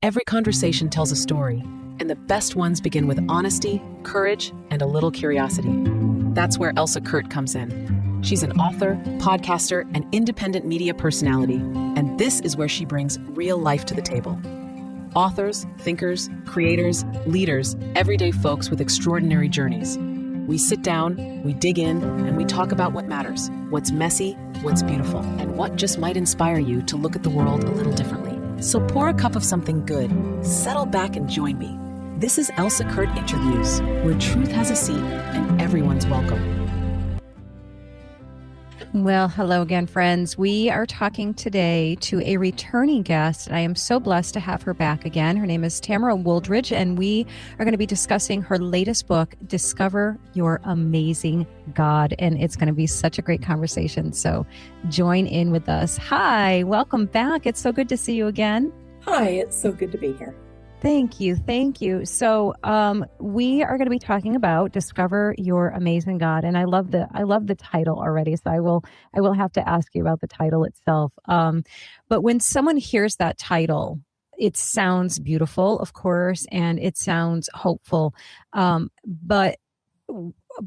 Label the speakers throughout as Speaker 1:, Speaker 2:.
Speaker 1: Every conversation tells a story, and the best ones begin with honesty, courage, and a little curiosity. That's where Elsa Kurt comes in. She's an author, podcaster, and independent media personality, and this is where she brings real life to the table. Authors, thinkers, creators, leaders, everyday folks with extraordinary journeys. We sit down, we dig in, and we talk about what matters, what's messy, what's beautiful, and what just might inspire you to look at the world a little differently. So pour a cup of something good, settle back and join me. This is Elsa Kurt Interviews, where truth has a seat and everyone's welcome.
Speaker 2: Well, hello again, friends. We are talking today to a returning guest. I am so blessed to have her back again. Her name is Tamara Woldridge, and we are going to be discussing her latest book, Discover Your Amazing God. And it's going to be such a great conversation. So join in with us. Hi, welcome back. It's so good to see you again.
Speaker 3: Hi, it's so good to be here.
Speaker 2: Thank you. Thank you. So we are going to be talking about Discover Your Amazing God. And I love the title already. So I will have to ask you about the title itself. But when someone hears that title, it sounds beautiful, of course, and it sounds hopeful, but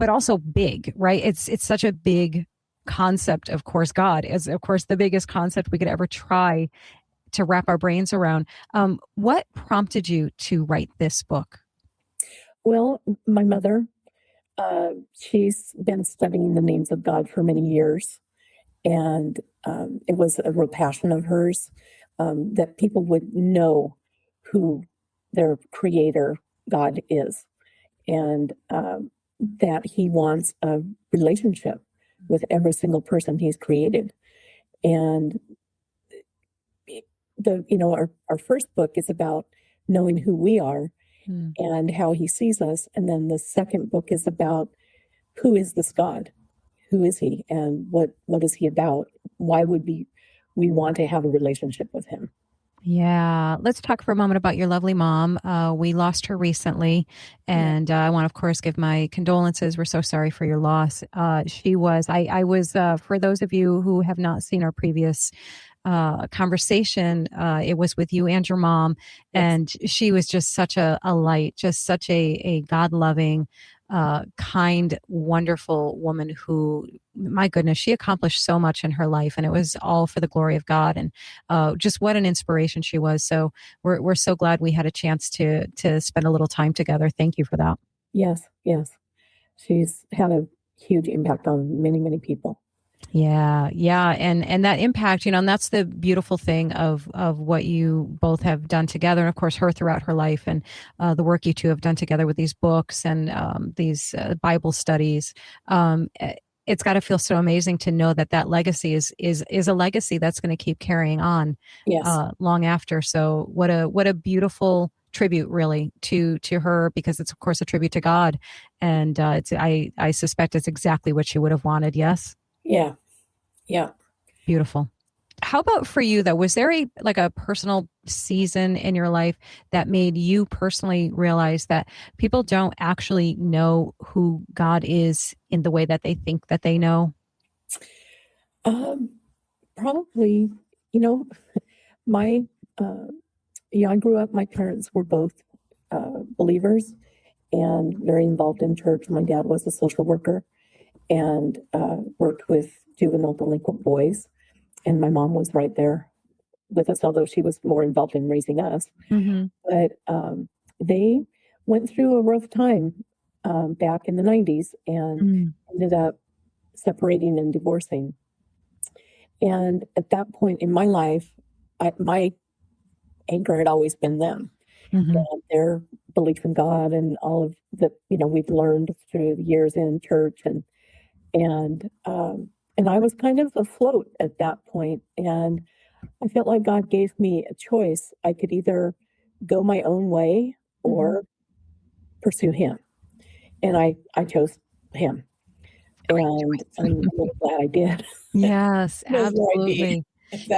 Speaker 2: also big, right? It's such a big concept. Of course, God is, of course, the biggest concept we could ever try to wrap our brains around. What prompted you to write this book?
Speaker 3: Well, my mother, she's been studying the names of God for many years. And it was a real passion of hers that people would know who their creator, God, is. And that he wants a relationship with every single person he's created. And our first book is about knowing who we are and how he sees us. And then the second book is about who is this God? Who is he? And what is he about? Why would we want to have a relationship with him?
Speaker 2: Yeah. Let's talk for a moment about your lovely mom. We lost her recently, and I want to, of course, give my condolences. We're so sorry for your loss. I was, for those of you who have not seen our previous conversation, it was with you and your mom, and she was just such a light, just such a God-loving, kind, wonderful woman who, my goodness, she accomplished so much in her life, and it was all for the glory of God, and just what an inspiration she was. So we're so glad we had a chance to spend a little time together. Thank you for that.
Speaker 3: Yes. She's had a huge impact on many, many people.
Speaker 2: Yeah. And that impact, and that's the beautiful thing of what you both have done together. And of course, her throughout her life, and the work you two have done together with these books and these Bible studies. It's got to feel so amazing to know that legacy is a legacy that's going to keep carrying on long after. So what a beautiful tribute, really, to her, because it's, of course, a tribute to God. And I suspect it's exactly what she would have wanted. Yes.
Speaker 3: Yeah.
Speaker 2: Beautiful. How about for you, though? Was there a personal season in your life that made you personally realize that people don't actually know who God is in the way that they think that they know?
Speaker 3: Probably, I grew up, my parents were both believers and very involved in church. My dad was a social worker and worked with juvenile delinquent boys. And my mom was right there with us, although she was more involved in raising us. Mm-hmm. But they went through a rough time back in the 90s and ended up separating and divorcing. And at that point in my life, my anchor had always been them. Mm-hmm. And their belief in God and all of the, we've learned through the years in church and I was kind of afloat at that point, and I felt like God gave me a choice. I could either go my own way or pursue him, and I chose him, and I'm really glad I did.
Speaker 2: Yes, absolutely.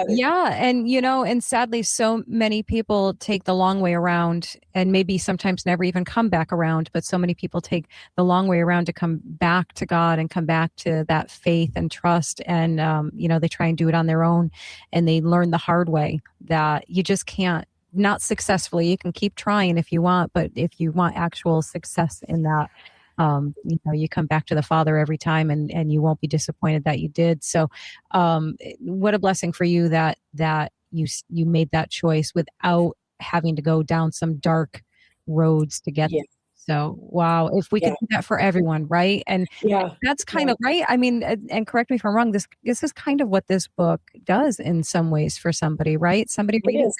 Speaker 2: Yeah. And sadly, so many people take the long way around and maybe sometimes never even come back around. But so many people take the long way around to come back to God and come back to that faith and trust. And, they try and do it on their own, and they learn the hard way that you just can't not successfully. You can keep trying if you want, but if you want actual success in that, you come back to the Father every time, and you won't be disappointed that you did. So, what a blessing for you that you made that choice without having to go down some dark roads to get
Speaker 3: Yeah.
Speaker 2: there. So, wow, if we could
Speaker 3: Yeah.
Speaker 2: do that for everyone, right? And
Speaker 3: Yeah.
Speaker 2: that's kind of right. I mean, and correct me if I'm wrong. This is kind of what this book does in some ways for somebody, right? Somebody
Speaker 3: It
Speaker 2: reading.
Speaker 3: is.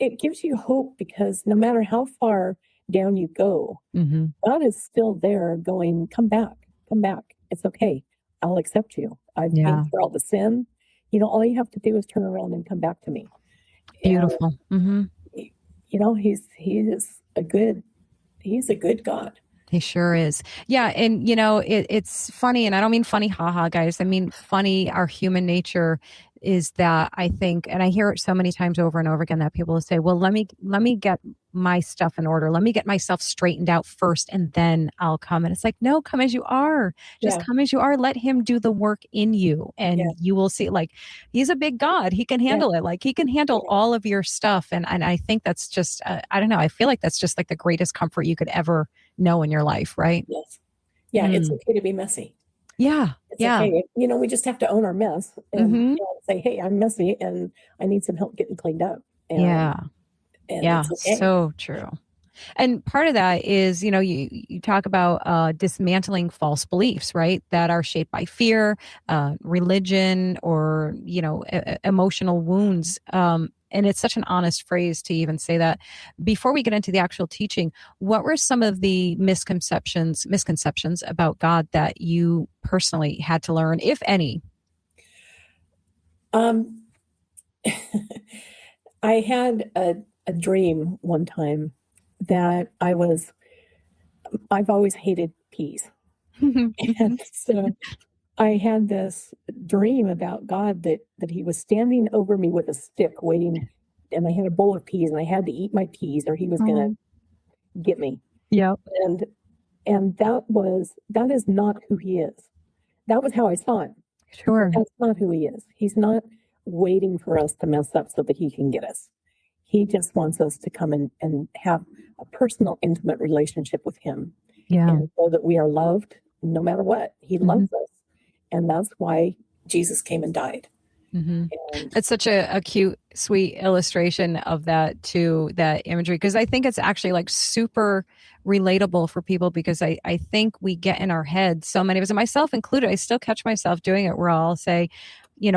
Speaker 3: It gives you hope, because no matter how far down you go,
Speaker 2: Mm-hmm.
Speaker 3: God is still there going, come back, come back. It's okay. I'll accept you. I've paid
Speaker 2: Yeah,
Speaker 3: for all the sin. All you have to do is turn around and come back to me. And,
Speaker 2: beautiful. Mm-hmm.
Speaker 3: he's a good God.
Speaker 2: He sure is. Yeah. And, it's funny. And I don't mean funny, haha, guys. I mean, funny, our human nature is that I think, and I hear it so many times over and over again, that people will say, well, let me get my stuff in order. Let me get myself straightened out first, and then I'll come. And it's like, no, come as you are. Just
Speaker 3: Yeah.
Speaker 2: come as you are. Let him do the work in you.
Speaker 3: Yeah.
Speaker 2: And you will see, like, he's a big God. He can
Speaker 3: Yeah.
Speaker 2: handle it. Like, he can handle all of your stuff. And I think that's just, I don't know. I feel like that's just like the greatest comfort you could ever know in your life, right?
Speaker 3: Yes. Yeah. It's okay to be messy.
Speaker 2: Yeah.
Speaker 3: It's
Speaker 2: Yeah.
Speaker 3: okay. We just have to own our mess and
Speaker 2: Mm-hmm.
Speaker 3: say, hey, I'm messy and I need some help getting cleaned up.
Speaker 2: Yeah.
Speaker 3: And
Speaker 2: Yeah.
Speaker 3: it's okay.
Speaker 2: So true. And part of that is, you talk about dismantling false beliefs, right? That are shaped by fear, religion, or, emotional wounds. And it's such an honest phrase to even say that. Before we get into the actual teaching, what were some of the misconceptions about God that you personally had to learn, if any?
Speaker 3: Um, I had a dream one time that I've always hated peas. And so I had this dream about God that he was standing over me with a stick waiting, and I had a bowl of peas and I had to eat my peas or he was going to get me.
Speaker 2: Yep.
Speaker 3: And that is not who he is. That was how I saw him.
Speaker 2: Sure.
Speaker 3: That's not who he is. He's not waiting for us to mess up so that he can get us. He just wants us to come in and have a personal, intimate relationship with him.
Speaker 2: Yeah.
Speaker 3: And so that we are loved no matter what. He loves us. And that's why Jesus came and died.
Speaker 2: Mm-hmm.
Speaker 3: And
Speaker 2: It's such a cute, sweet illustration of that too, that imagery, because I think it's actually like super relatable for people, because I think we get in our head, so many of us, and myself included, I still catch myself doing it, where I'll say,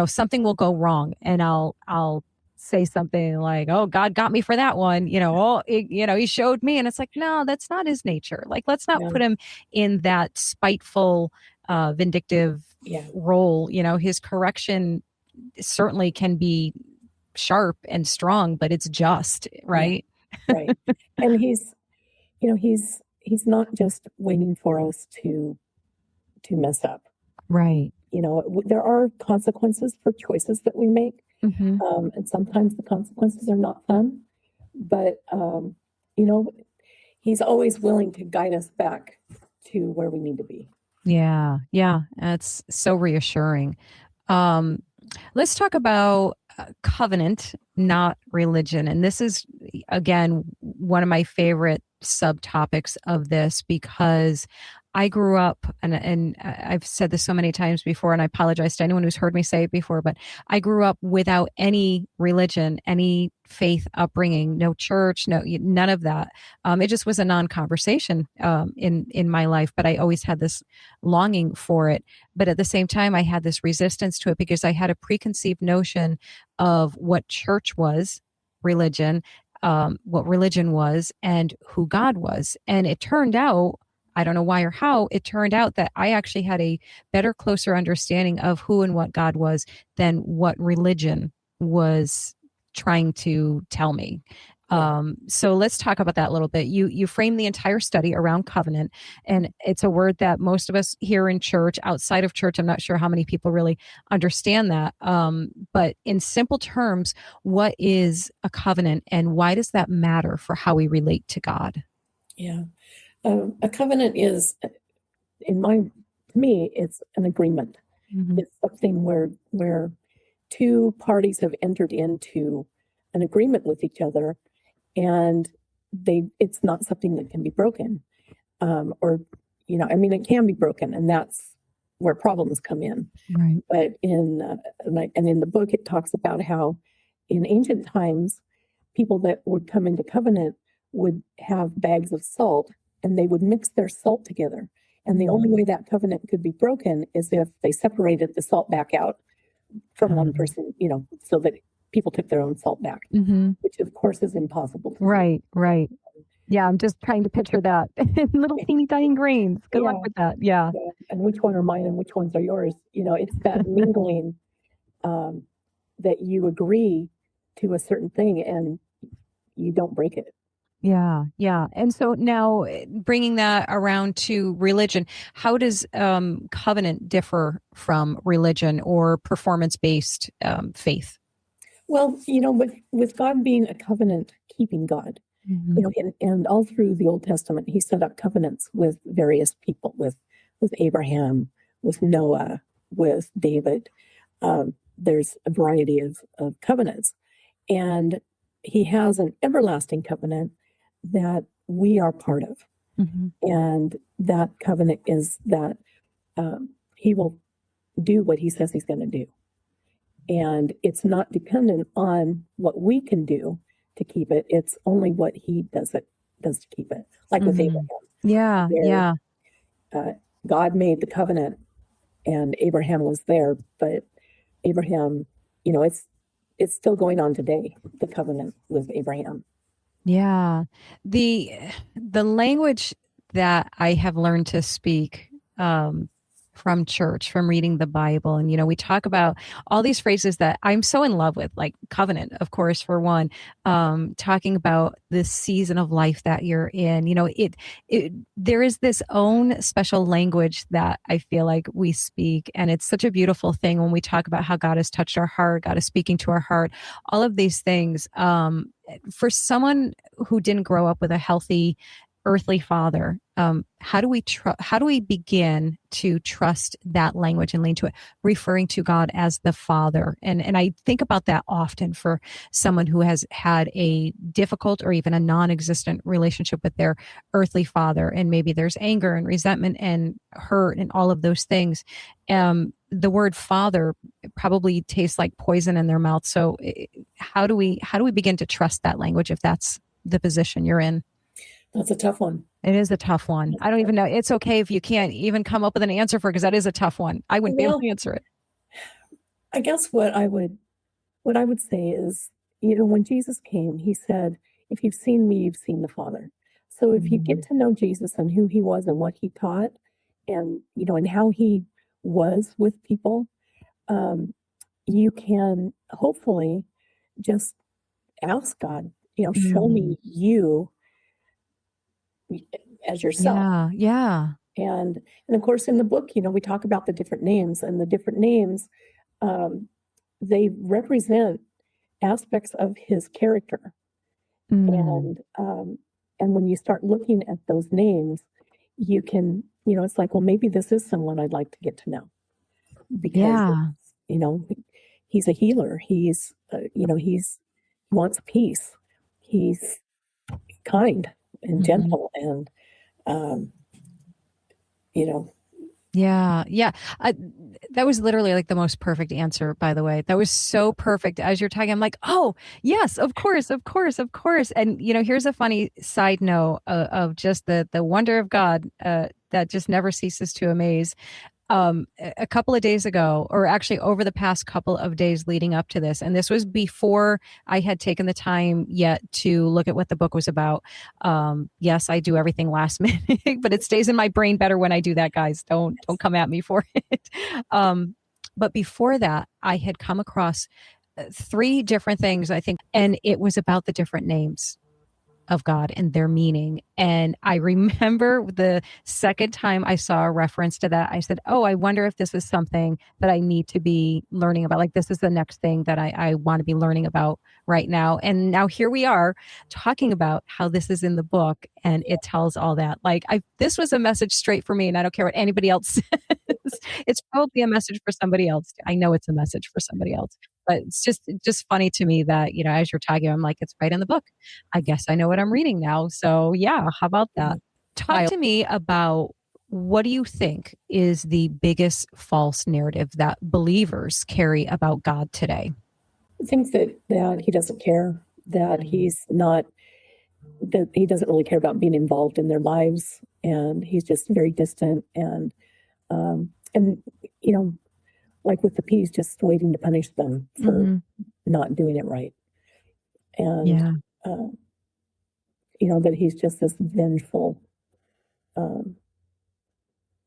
Speaker 2: something will go wrong, and I'll say something like, oh, God got me for that one, he showed me. And it's like, no, that's not his nature. Like, let's not put him in that spiteful, vindictive role. His correction certainly can be sharp and strong, but it's just, right?
Speaker 3: Yeah, right. And he's not just waiting for us to mess up.
Speaker 2: Right.
Speaker 3: There are consequences for choices that we make.
Speaker 2: Mm-hmm.
Speaker 3: And sometimes the consequences are not fun, but he's always willing to guide us back to where we need to be.
Speaker 2: Yeah. Yeah. That's so reassuring. Let's talk about covenant, not religion. And this is, again, one of my favorite subtopics of this, because I grew up, and I've said this so many times before, and I apologize to anyone who's heard me say it before, but I grew up without any religion, any faith upbringing, no church, none of that. It just was a non-conversation in my life, but I always had this longing for it. But at the same time, I had this resistance to it, because I had a preconceived notion of what church was, religion, what religion was, and who God was. And it turned out, I don't know why or how, it turned out that I actually had a better, closer understanding of who and what God was than what religion was trying to tell me. So let's talk about that a little bit. You frame the entire study around covenant, and it's a word that most of us here in church, outside of church, I'm not sure how many people really understand that. But in simple terms, what is a covenant, and why does that matter for how we relate to God?
Speaker 3: Yeah. A covenant is, to me, it's an agreement.
Speaker 2: Mm-hmm.
Speaker 3: It's something where two parties have entered into an agreement with each other, and it's not something that can be broken. Or, it can be broken, and that's where problems come in.
Speaker 2: Right.
Speaker 3: But in the book, it talks about how in ancient times, people that would come into covenant would have bags of salt, and they would mix their salt together. And the only way that covenant could be broken is if they separated the salt back out from one person, so that people took their own salt back, which of course is impossible to do.
Speaker 2: Right. Yeah, I'm just trying to picture that. Little teeny tiny grains. Good luck with that. Yeah.
Speaker 3: And which one are mine and which ones are yours? It's that mingling, that you agree to a certain thing and you don't break it.
Speaker 2: Yeah. And so now bringing that around to religion, how does covenant differ from religion or performance-based faith?
Speaker 3: Well, with God being a covenant-keeping God, and all through the Old Testament, he set up covenants with various people, with Abraham, with Noah, with David. There's a variety of covenants. And he has an everlasting covenant that we are part of. And that covenant is that he will do what he says he's going to do. And it's not dependent on what we can do to keep it. It's only what he does to keep it. Like with Abraham.
Speaker 2: Yeah.
Speaker 3: God made the covenant and Abraham was there, but Abraham, it's still going on today, the covenant with Abraham.
Speaker 2: Yeah. The language that I have learned to speak from church, from reading the Bible. And, we talk about all these phrases that I'm so in love with, like covenant, of course, for one, talking about this season of life that you're in. There is this own special language that I feel like we speak. And it's such a beautiful thing when we talk about how God has touched our heart, God is speaking to our heart, all of these things. For someone who didn't grow up with a healthy earthly father, how do we begin to trust that language and lean to it, referring to God as the Father? And I think about that often for someone who has had a difficult or even a non-existent relationship with their earthly father, and maybe there's anger and resentment and hurt and all of those things. The word father probably tastes like poison in their mouth. So how do we begin to trust that language if that's the position you're in?
Speaker 3: That's a tough one.
Speaker 2: It is a tough one. I don't even know. It's okay if you can't even come up with an answer for it, because that is a tough one. I wouldn't be able to answer it.
Speaker 3: I guess what I would say is, when Jesus came, he said, if you've seen me, you've seen the Father. So if you get to know Jesus and who he was and what he taught and, and how he was with people, you can hopefully just ask God, show me you as yourself.
Speaker 2: Yeah.
Speaker 3: And of course, in the book, we talk about the different names, and the different names, they represent aspects of his character. And when you start looking at those names, you can, it's like, well, maybe this is someone I'd like to get to know, because, he's a healer. He's, he wants peace. He's kind and gentle and,
Speaker 2: Yeah. That was literally like the most perfect answer, by the way. That was so perfect. As you're talking, I'm like, oh, yes, of course. And, here's a funny side note of just the wonder of God that just never ceases to amaze. A couple of days ago, or actually over the past couple of days leading up to this, and this was before I had taken the time yet to look at what the book was about. Yes, I do everything last minute, but it stays in my brain better when I do that, guys. Don't come at me for it. But before that, I had come across 3 different things, I think, and it was about the different names of God and their meaning. And I remember the second time I saw a reference to that, I said, oh, I wonder if this is something that I need to be learning about. Like, this is the next thing that I want to be learning about right now. And now here we are talking about how this is in the book and it tells all that. Like, this was a message straight for me, and I don't care what anybody else says. It's probably a message for somebody else. I know it's a message for somebody else. But it's just funny to me that, as you're talking, I'm like, it's right in the book. I guess I know what I'm reading now. So yeah, how about that? Talk to me about, what do you think is the biggest false narrative that believers carry about God today?
Speaker 3: I think that he doesn't care, that he's not, that he doesn't really care about being involved in their lives, and he's just very distant, and like with the peas, just waiting to punish them for not doing it right, and
Speaker 2: Yeah.
Speaker 3: that he's just this vengeful,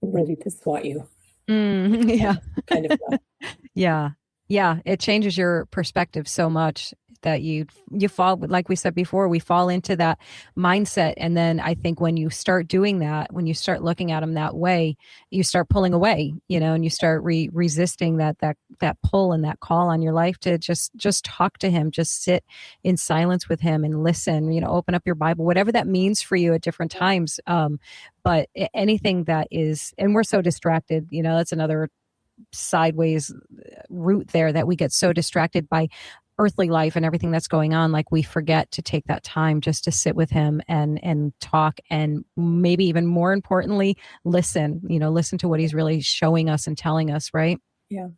Speaker 3: ready to swat you
Speaker 2: Yeah.
Speaker 3: kind of guy.
Speaker 2: Yeah. Yeah. It changes your perspective so much that you fall, like we said before, we fall into that mindset. And then I think when you start doing that, when you start looking at them that way, you start pulling away, and you start resisting that pull and that call on your life to just talk to him, just sit in silence with him and listen, open up your Bible, whatever that means for you at different times. But anything that is, and we're so distracted, that's another sideways route there, that we get so distracted by earthly life and everything that's going on, like we forget to take that time just to sit with him and talk, and maybe even more importantly, listen to what he's really showing us and telling us, right?
Speaker 3: Yeah.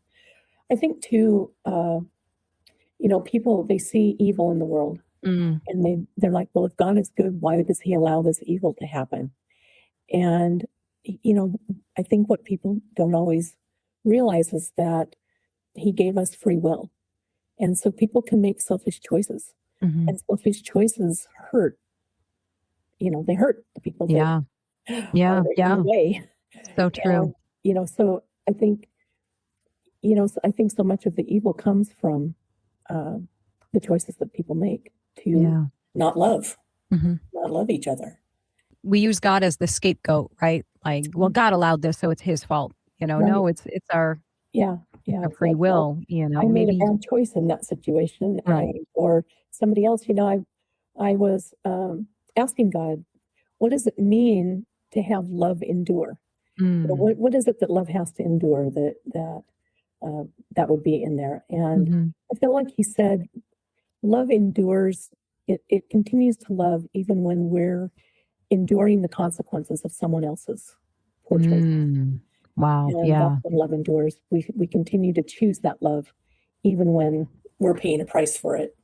Speaker 3: I think too, people, they see evil in the world, and they're like, well, if God is good, why does he allow this evil to happen? And, I think what people don't always realize is that he gave us free will. And so people can make selfish choices, and selfish choices hurt. They hurt the people that
Speaker 2: Yeah. Yeah.
Speaker 3: are in
Speaker 2: Yeah.
Speaker 3: the way.
Speaker 2: So true.
Speaker 3: And, so I think, so much of the evil comes from the choices that people make to not love each other.
Speaker 2: We use God as the scapegoat, right? Like, well, God allowed this, so it's his fault.
Speaker 3: Right.
Speaker 2: No, it's our
Speaker 3: our
Speaker 2: free will.
Speaker 3: I made a bad choice in that situation,
Speaker 2: Right.
Speaker 3: Or somebody else. I was asking God, what does it mean to have love endure? What is it that love has to endure? That would be in there, and I feel like he said, love endures. It continues to love even when we're enduring the consequences of someone else's poor choices.
Speaker 2: Wow.
Speaker 3: And
Speaker 2: Yeah.
Speaker 3: that's when love endures. We continue to choose that love, even when we're paying a price for it.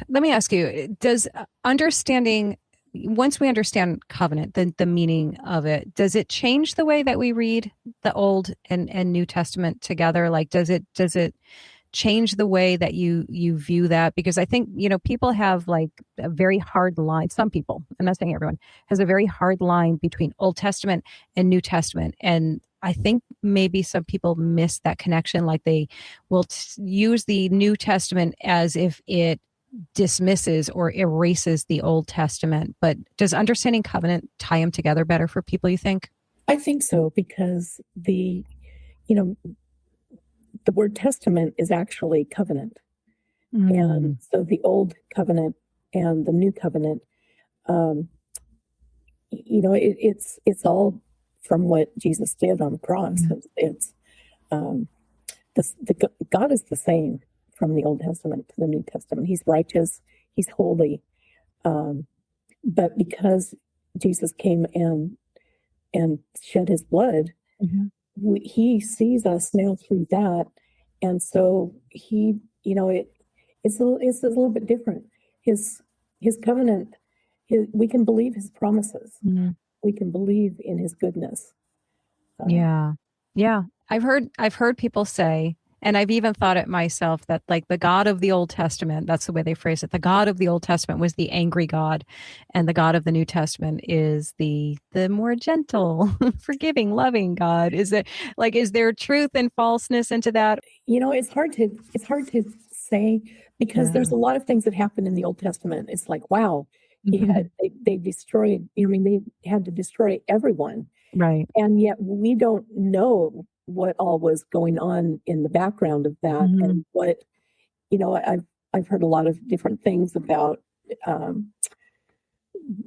Speaker 2: Let me ask you, does understanding, once we understand covenant, the meaning of it, does it change the way that we read the Old and New Testament together? Like, does it change the way that you view that? Because I think, people have like a very hard line. Some people, I'm not saying everyone, has a very hard line between Old Testament and New Testament. And I think maybe some people miss that connection. Like they will use the New Testament as if it dismisses or erases the Old Testament. But does understanding covenant tie them together better for people, you think?
Speaker 3: I think so, because the word testament is actually covenant. And so the Old Covenant and the New Covenant, it's all from what Jesus did on the cross. It's God is the same from the Old Testament to the New Testament. He's righteous, he's holy, but because Jesus came and shed his blood, he sees us now through that, and so he, it's a little bit different. His covenant, we can believe his promises. We can believe in his goodness.
Speaker 2: Yeah. I've heard people say, and I've even thought it myself, that like the God of the Old Testament, that's the way they phrase it. The God of the Old Testament was the angry God, and the God of the New Testament is the more gentle, forgiving, loving God. Is there truth and falseness into that?
Speaker 3: It's hard to say, because there's a lot of things that happen in the Old Testament. It's like, wow, they destroyed. They had to destroy everyone,
Speaker 2: right?
Speaker 3: And yet we don't know what all was going on in the background of that, and what I've heard a lot of different things about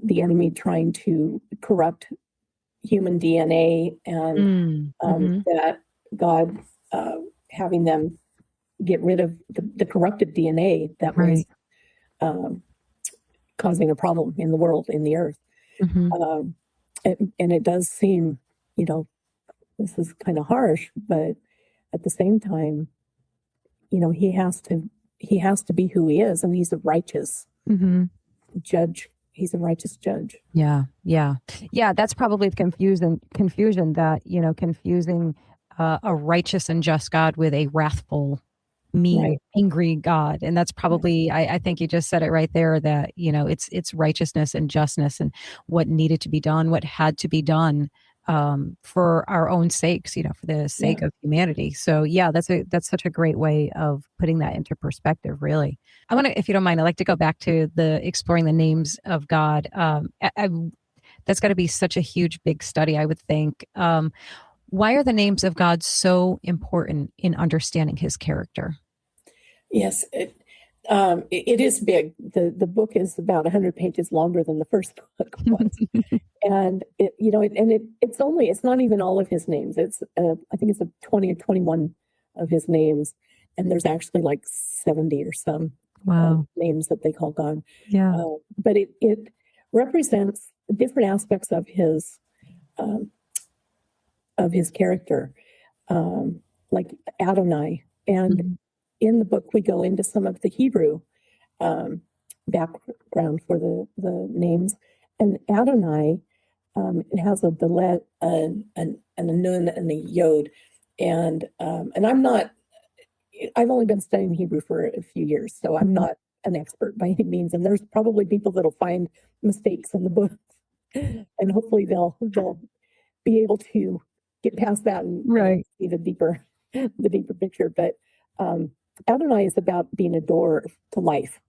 Speaker 3: the enemy trying to corrupt human DNA, and that God having them get rid of the corrupted DNA that was um, causing a problem in the world, in the earth.
Speaker 2: Mm-hmm.
Speaker 3: And it does seem, this is kind of harsh, but at the same time, he has to be who he is, and he's a righteous judge. He's a righteous judge.
Speaker 2: Yeah. That's probably the confusion that, confusing a righteous and just God with a wrathful, mean, angry God. And that's probably, I think you just said it right there, that, it's righteousness and justness and what needed to be done, what had to be done for our own sakes, for the sake of humanity. So that's such a great way of putting that into perspective, really. I want to, if you don't mind, I'd like to go back to the exploring the names of God. That's got to be such a huge, big study, I would think. Why are the names of God so important in understanding his character?
Speaker 3: Yes, it is big. The book is about 100 pages longer than the first book was. And it's not even all of his names. It's I think it's 20 or 21 of his names, and there's actually like 70 or some names that they call God.
Speaker 2: Yeah.
Speaker 3: But it represents different aspects of his character, like Adonai. And in the book, we go into some of the Hebrew background for the names. And Adonai, it has a dalet and a nun and a yod. And I've only been studying Hebrew for a few years, so I'm not an expert by any means. And there's probably people that'll find mistakes in the book, and hopefully they'll be able to get past that and see the deeper picture. But Adonai is about being a door to life,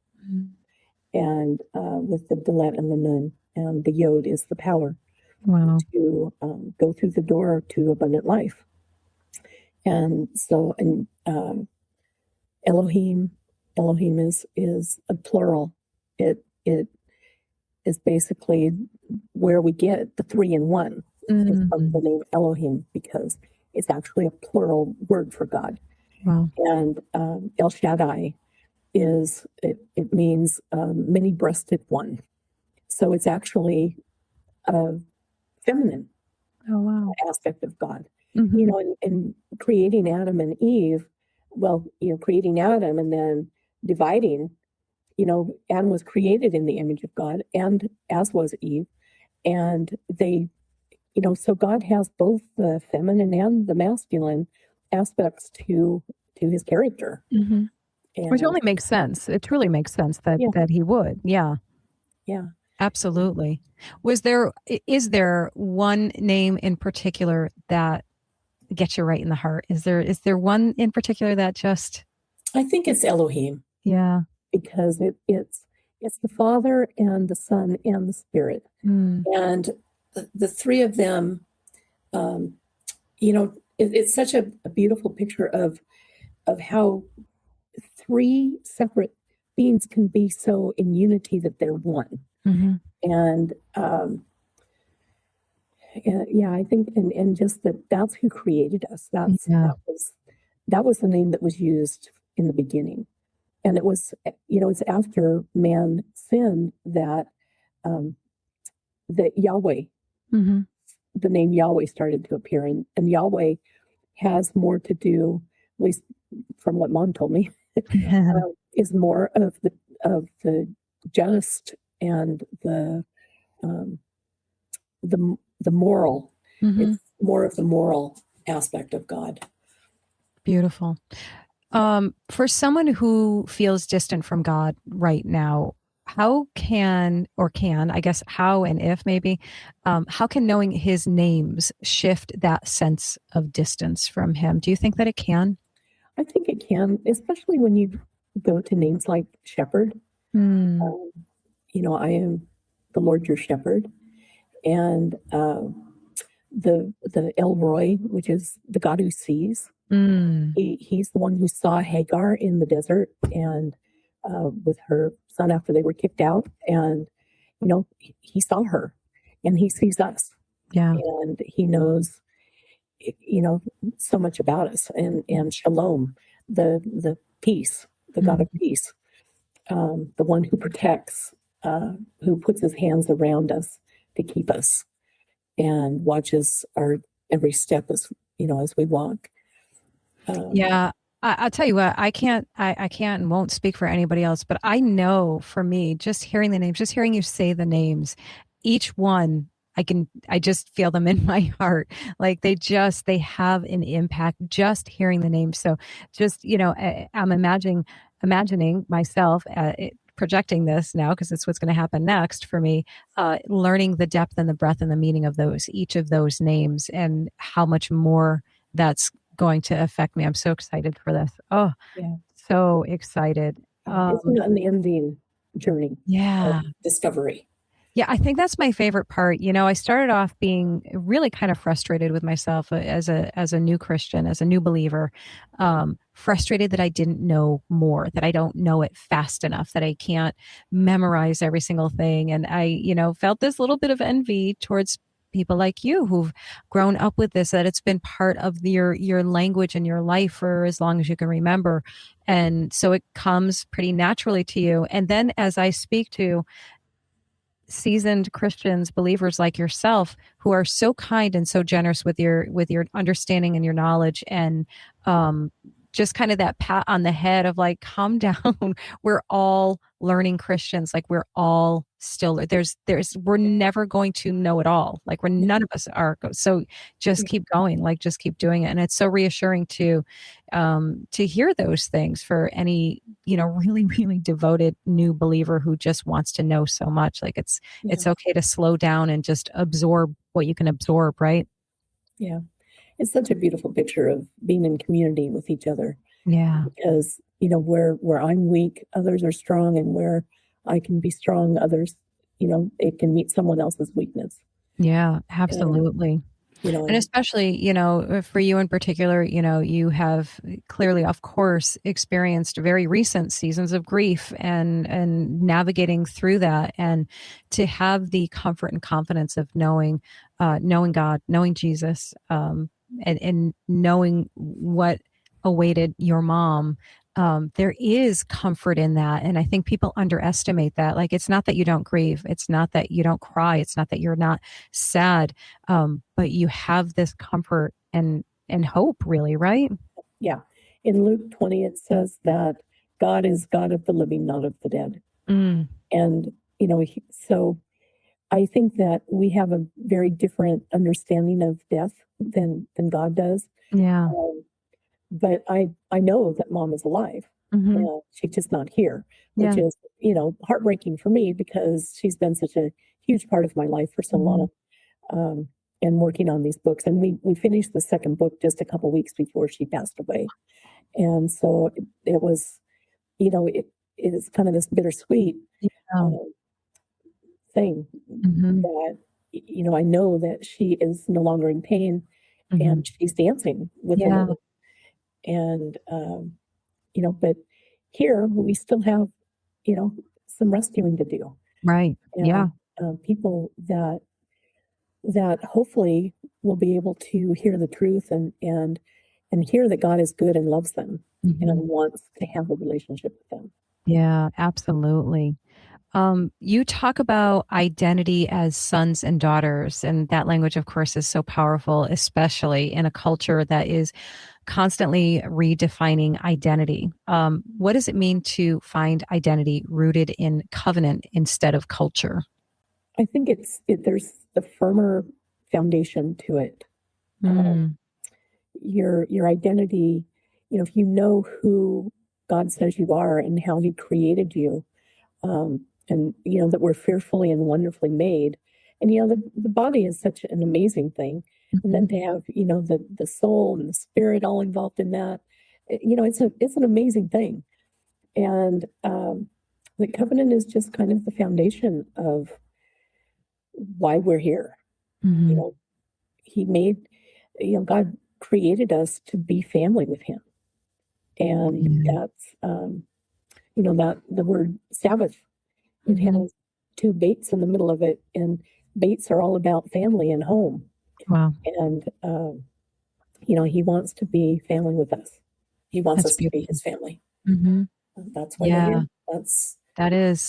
Speaker 3: and with the dalet and the nun, and the yod is the power to go through the door to abundant life. And so, Elohim is a plural. It is basically where we get the 3 in 1 is from the name Elohim, because it's actually a plural word for God.
Speaker 2: Wow.
Speaker 3: And El Shaddai it means many-breasted one. So it's actually a feminine aspect of God. And creating Adam and Eve, creating Adam and then dividing, Adam was created in the image of God, and as was Eve. And they, so God has both the feminine and the masculine aspects to his character.
Speaker 2: And which only makes sense. It truly makes sense that he would. Yeah.
Speaker 3: Yeah.
Speaker 2: Absolutely. Is there one name in particular that gets you right in the heart? Is there one in particular that just...
Speaker 3: I think it's Elohim.
Speaker 2: Yeah. Because
Speaker 3: it's the Father and the Son and the Spirit. And the three of them, it's such a beautiful picture of how three separate beings can be so in unity that they're one. And I think, and just that's who created us. That was the name that was used in the beginning. And it was, it's after man sinned that Yahweh, the name Yahweh started to appear. And Yahweh has more to do, at least from what Mom told me, is more of the just and the moral. It's more of the moral aspect of God.
Speaker 2: Beautiful. For someone who feels distant from God right now, how and if maybe, how can knowing his names shift that sense of distance from him? Do you think that it can?
Speaker 3: I think it can, especially when you go to names like shepherd. I am the Lord your shepherd. And the El Roy, which is the God who sees. He's the one who saw Hagar in the desert and with her son after they were kicked out. And, he saw her and he sees us.
Speaker 2: Yeah.
Speaker 3: And he knows, so much about us. And shalom, the peace, the God of peace, the one who protects, who puts his hands around us to keep us and watches our every step as as we walk.
Speaker 2: Yeah. I'll tell you what, I can't and won't speak for anybody else, but I know for me, just hearing the names, just hearing you say the names, each one, I just feel them in my heart. Like they have an impact just hearing the names. So just, I'm imagining myself, projecting this now because it's what's going to happen next for me, learning the depth and the breadth and the meaning of each of those names and how much more that's going to affect me. I'm so excited for this. Oh,
Speaker 3: Yeah.
Speaker 2: so excited.
Speaker 3: It's an unending journey.
Speaker 2: Yeah.
Speaker 3: Of discovery.
Speaker 2: Yeah, I think that's my favorite part. I started off being really kind of frustrated with myself as a new Christian, as a new believer, frustrated that I didn't know more, that I don't know it fast enough, that I can't memorize every single thing. And I, felt this little bit of envy towards people like you who've grown up with this, that it's been part of your language and your life for as long as you can remember. And so it comes pretty naturally to you. And then as I speak to seasoned Christians, believers like yourself, who are so kind and so generous with your understanding and your knowledge, and just kind of that pat on the head of like, calm down. We're all learning Christians. Like we're all still we're never going to know it all. Like none of us are. So just keep going. Like just keep doing it. And it's so reassuring to hear those things for any, really, really devoted new believer who just wants to know so much. Like it's okay to slow down and just absorb what you can absorb. Right.
Speaker 3: Yeah. It's such a beautiful picture of being in community with each other.
Speaker 2: Yeah.
Speaker 3: Because, where I'm weak, others are strong, and where I can be strong, others, it can meet someone else's weakness.
Speaker 2: Yeah, absolutely. And especially, for you in particular, you have clearly, of course, experienced very recent seasons of grief and navigating through that, and to have the comfort and confidence of knowing God, knowing Jesus, and knowing what awaited your mom. There is comfort in that. And I think people underestimate that. Like, it's not that you don't grieve. It's not that you don't cry. It's not that you're not sad. But you have this comfort and hope, really, right?
Speaker 3: Yeah. In Luke 20, it says that God is God of the living, not of the dead.
Speaker 2: Mm.
Speaker 3: And, so I think that we have a very different understanding of death than God does.
Speaker 2: Yeah.
Speaker 3: But I know that Mom is alive.
Speaker 2: Mm-hmm.
Speaker 3: She's just not here, which is, heartbreaking for me because she's been such a huge part of my life for so long. And working on these books. And we finished the second book just a couple weeks before she passed away. And so it was, it is kind of this bittersweet thing that, I know that she is no longer in pain and she's dancing with the Lord. And, but here we still have, some rescuing to do.
Speaker 2: Right.
Speaker 3: And, people that hopefully will be able to hear the truth and hear that God is good and loves them and wants to have a relationship with them.
Speaker 2: Yeah, absolutely. You talk about identity as sons and daughters, and that language, of course, is so powerful, especially in a culture that is constantly redefining identity. What does it mean to find identity rooted in covenant instead of culture?
Speaker 3: I think there's a firmer foundation to it. Your identity, if you know who God says you are and how He created you, and that we're fearfully and wonderfully made, and the body is such an amazing thing, and then to have the soul and the spirit all involved in that, it's an amazing thing, and the covenant is just kind of the foundation of why we're here. He made, God created us to be family with Him. And that's, that the word Sabbath, it has two baits in the middle of it. And baits are all about family and home.
Speaker 2: Wow.
Speaker 3: And, He wants to be family with us. He wants
Speaker 2: That's
Speaker 3: us to be
Speaker 2: beautiful.
Speaker 3: his family.
Speaker 2: Mm-hmm.
Speaker 3: That's why
Speaker 2: Yeah.
Speaker 3: we're here.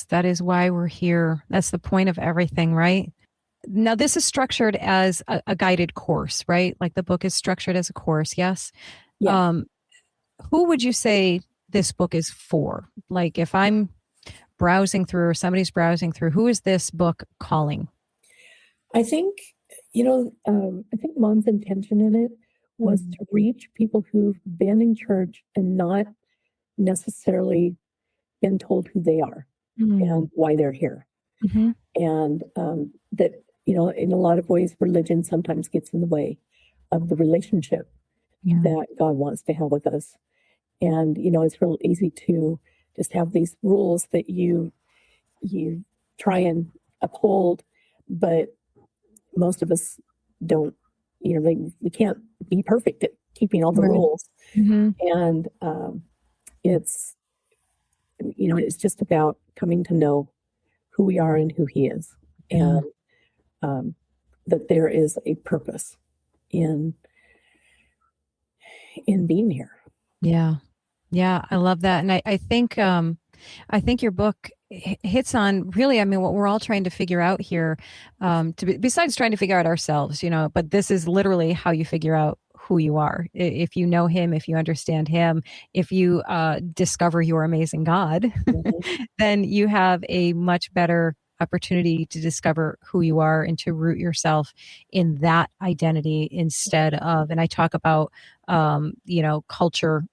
Speaker 2: That is why we're here. That's the point of everything, right? Now, this is structured as a guided course, right? Like the book is structured as a course. Yes.
Speaker 3: Yeah.
Speaker 2: Who would you say this book is for? Like if I'm browsing through or somebody's browsing through, who is this book calling?
Speaker 3: I think, I think Mom's intention in it was
Speaker 2: Mhm.
Speaker 3: to reach people who've been in church and not necessarily been told who they are and why they're here.
Speaker 2: Mhm.
Speaker 3: And that, in a lot of ways, religion sometimes gets in the way of the relationship
Speaker 2: Yeah.
Speaker 3: that God wants to have with us. And, it's real easy to just have these rules that you try and uphold, but most of us don't, we can't be perfect at keeping all the
Speaker 2: Right.
Speaker 3: rules.
Speaker 2: Mhm.
Speaker 3: And it's, it's just about coming to know who we are and who he is.
Speaker 2: Yeah.
Speaker 3: And that there is a purpose in being here.
Speaker 2: Yeah. Yeah. I love that. And I think your book hits on really, I mean, what we're all trying to figure out here, besides trying to figure out ourselves, but this is literally how you figure out who you are. If you know him, if you understand him, if you discover your amazing God,
Speaker 3: Mm-hmm.
Speaker 2: then you have a much better opportunity to discover who you are and to root yourself in that identity instead of, and I talk about, culture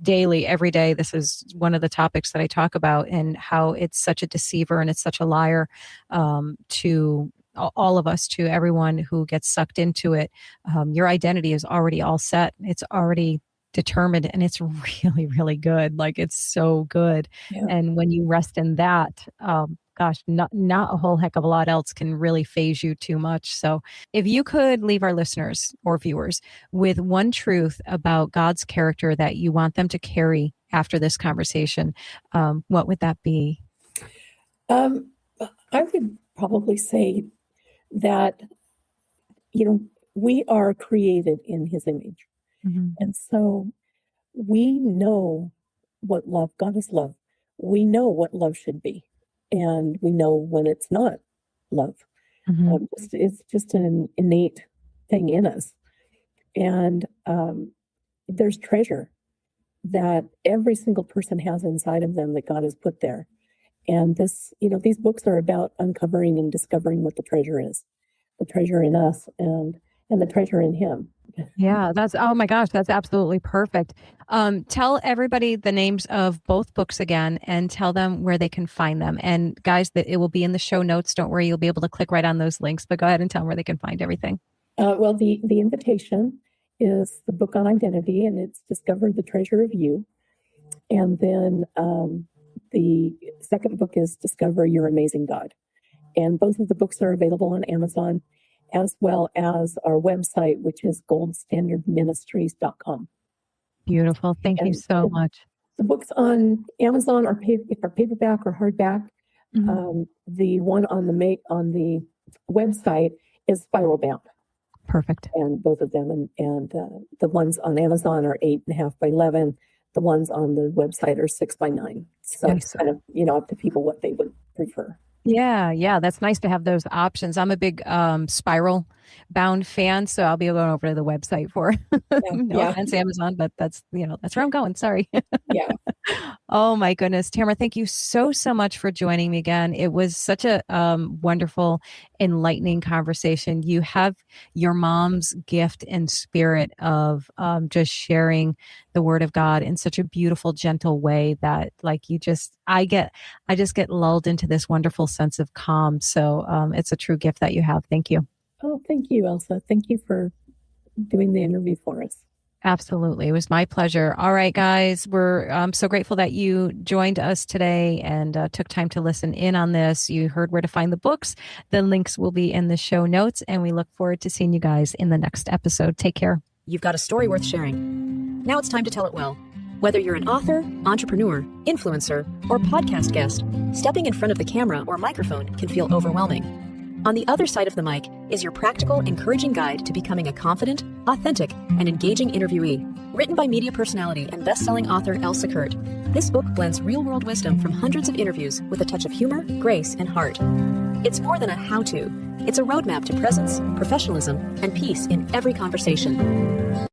Speaker 2: daily, every day. This is one of the topics that I talk about and how it's such a deceiver and it's such a liar to all of us, to everyone who gets sucked into it. Your identity is already all set. It's already determined and it's really, really good. Like it's so good.
Speaker 3: Yeah.
Speaker 2: And when you rest in that, gosh, not a whole heck of a lot else can really phase you too much. So if you could leave our listeners or viewers with one truth about God's character that you want them to carry after this conversation, what would that be?
Speaker 3: I would probably say that, we are created in his image.
Speaker 2: Mm-hmm.
Speaker 3: And so we know what love, God is love. We know what love should be. And we know when it's not love.
Speaker 2: Mm-hmm.
Speaker 3: It's just an innate thing in us. And there's treasure that every single person has inside of them that God has put there. And these books are about uncovering and discovering what the treasure is, the treasure in us and the treasure in him.
Speaker 2: Yeah, oh my gosh, that's absolutely perfect. Tell everybody the names of both books again and tell them where they can find them. And guys, that it will be in the show notes. Don't worry, you'll be able to click right on those links, but go ahead and tell them where they can find everything.
Speaker 3: Well, the invitation is the book on identity, and it's Discover the Treasure of You. And then the second book is Discover Your Amazing God. And both of the books are available on Amazon, as well as our website, which is goldstandardministries.com.
Speaker 2: Beautiful. Thank you so much.
Speaker 3: The books on Amazon are paperback or hardback.
Speaker 2: Mm-hmm.
Speaker 3: The one on the website is spiral bound.
Speaker 2: Perfect.
Speaker 3: And both of them, and the ones on Amazon are 8.5 by 11. The ones on the website are 6 by 9. So
Speaker 2: Nice.
Speaker 3: it's kind of up to people what they would prefer.
Speaker 2: Yeah, that's nice to have those options. I'm a big spiral bound fan, so I'll be going over to the website for no offense, Amazon, but that's where I'm going. Sorry.
Speaker 3: Yeah.
Speaker 2: Oh my goodness, Tamara, thank you so much for joining me again. It was such a wonderful, enlightening conversation. You have your mom's gift and spirit of just sharing the word of God in such a beautiful, gentle way that I just get lulled into this wonderful sense of calm. So it's a true gift that you have. Thank you.
Speaker 3: Oh, thank you, Elsa. Thank you for doing the interview for us.
Speaker 2: Absolutely. It was my pleasure. All right, guys, we're so grateful that you joined us today and took time to listen in on this. You heard where to find the books. The links will be in the show notes, and we look forward to seeing you guys in the next episode. Take care.
Speaker 1: You've got a story worth sharing. Now it's time to tell it well. Whether you're an author, entrepreneur, influencer, or podcast guest, stepping in front of the camera or microphone can feel overwhelming.
Speaker 4: On the other side of the mic is your practical, encouraging guide to becoming a confident, authentic, and engaging interviewee. Written by media personality and best-selling author Elsa Kurt, this book blends real-world wisdom from hundreds of interviews with a touch of humor, grace, and heart. It's more than a how-to. It's a roadmap to presence, professionalism, and peace in every conversation.